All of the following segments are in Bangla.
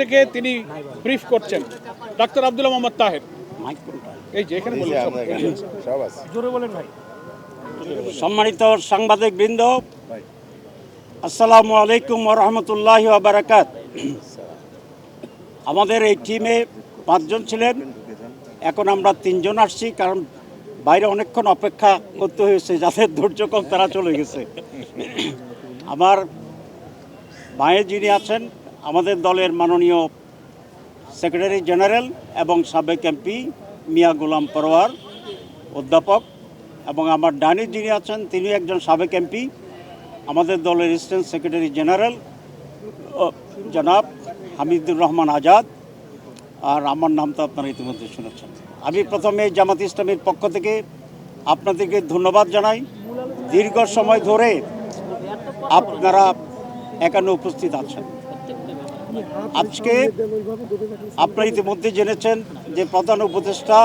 থেকে তিনি ব্রিফ করছেন ডাক্তার আব্দুল্লাহ মোহাম্মদ তাহের। এই যে এখানে জোরে বলেন ভাই। সম্মানিত সাংবাদিক বৃন্দ, আসসালামু আলাইকুম ওয়া রাহমাতুল্লাহি ওয়া বারাকাত। আমাদের এই টিমে 5 জন ছিলেন, এখন আমরা 3 জন আসছি, কারণ বাইরে অনেকক্ষণ অপেক্ষা করতে হয়েছে, যাদের ধৈর্য কম তারা চলে গেছে। আমার ভাইয়ে যিনি আছেন আমাদের দলের মাননীয় সেক্রেটারি জেনারেল এবং সাবেক এমপি মিয়া গোলাম পরোয়ার অধ্যাপক, এবং আমার ডানে যিনি আছেন তিনি একজন সাবেক এমপি, আমাদের দলের অ্যাসিস্ট্যান্ট সেক্রেটারি জেনারেল জনাব হামিদুর রহমান আজাদ, আর আমার নাম তো আপনারা ইতিমধ্যে শুনেছেন। আমি প্রথমে জামাত ইসলামীর পক্ষ থেকে আপনাদেরকে ধন্যবাদ জানাই। দীর্ঘ সময় ধরে আপনারা এখানে উপস্থিত আছেন। আজকে আপনারা ইতিমধ্যে জেনেছেন যে প্রধান উপদেষ্টা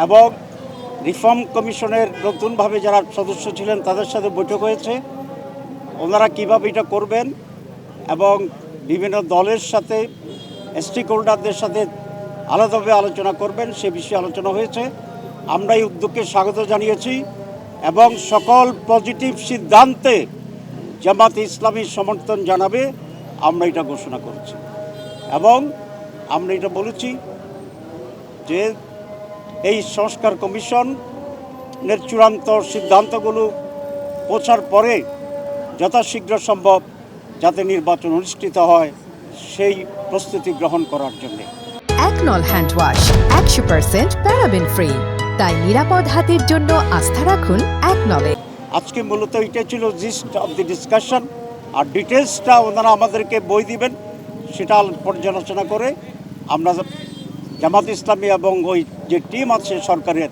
এবং রিফর্ম কমিশনের নতুনভাবে যারা সদস্য ছিলেন তাদের সাথে বৈঠক হয়েছে। ওনারা কীভাবে এটা করবেন এবং বিভিন্ন দলের সাথে স্টেক হোল্ডারদের সাথে আলাদাভাবে আলোচনা করবেন সে বিষয়ে আলোচনা হয়েছে। আমরা এই উদ্যোগকে স্বাগত জানিয়েছি এবং সকল পজিটিভ সিদ্ধান্তে জামাত ইসলামী সমর্থন জানাবে, আমরা এটা ঘোষণা করছি। এবং আমরা এটা বলেছি যে এই সংস্কার কমিশনের চূড়ান্ত সিদ্ধান্তগুলো পৌঁছার পরে যথাশীঘ্র সম্ভব যাতে নির্বাচন অনুষ্ঠিত হয় সেই প্রস্তুতি গ্রহণ করার জন্য। একনল হ্যান্ড ওয়াশ 100% প্যারাবেন ফ্রি, তাই নিরাপদ হাতের জন্য আস্থা রাখুন একনলে। আজকে মূলত এটা ছিল জিস্ট অফ দি ডিসকাশন, আর ডিটেলসটা ওনারা আমাদেরকে বই দিবেন, সেটা পর্যালোচনা করে আমরা জামাত ইসলামী এবং ওই যে টিম আছে সরকারের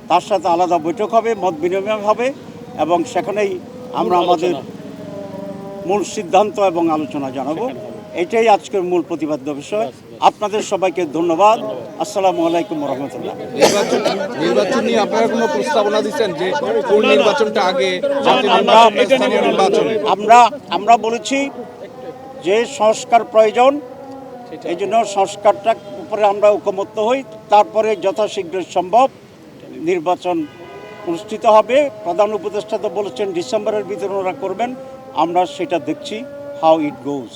তার সাথে আলাদা বৈঠক হবে, মত বিনিময় হবে, এবং সেখানেই আমরা আমাদের মূল সিদ্ধান্ত এবং আলোচনা জানাবো। এটাই আজকের মূল প্রতিপাদ্য বিষয়। আপনাদের সবাইকে ধন্যবাদ। আসসালামু আলাইকুম রহমতুল্লাহ। নির্বাচন নিয়ে আপনারা কোনো প্রস্তাবনা দিচ্ছেন যে কোন নির্বাচনটা আগে? আমরা বলেছি যে সংস্কার প্রয়োজন, এই জন্য সংস্কারটার উপরে আমরা ঐকমত্য হই, তারপরে যথাশীঘ্র সম্ভব নির্বাচন অনুষ্ঠিত হবে। প্রধান উপদেষ্টা তো বলেছেন ডিসেম্বরের ভিতরে ওরা করবেন, আমরা সেটা দেখছি হাউ ইট গোজ।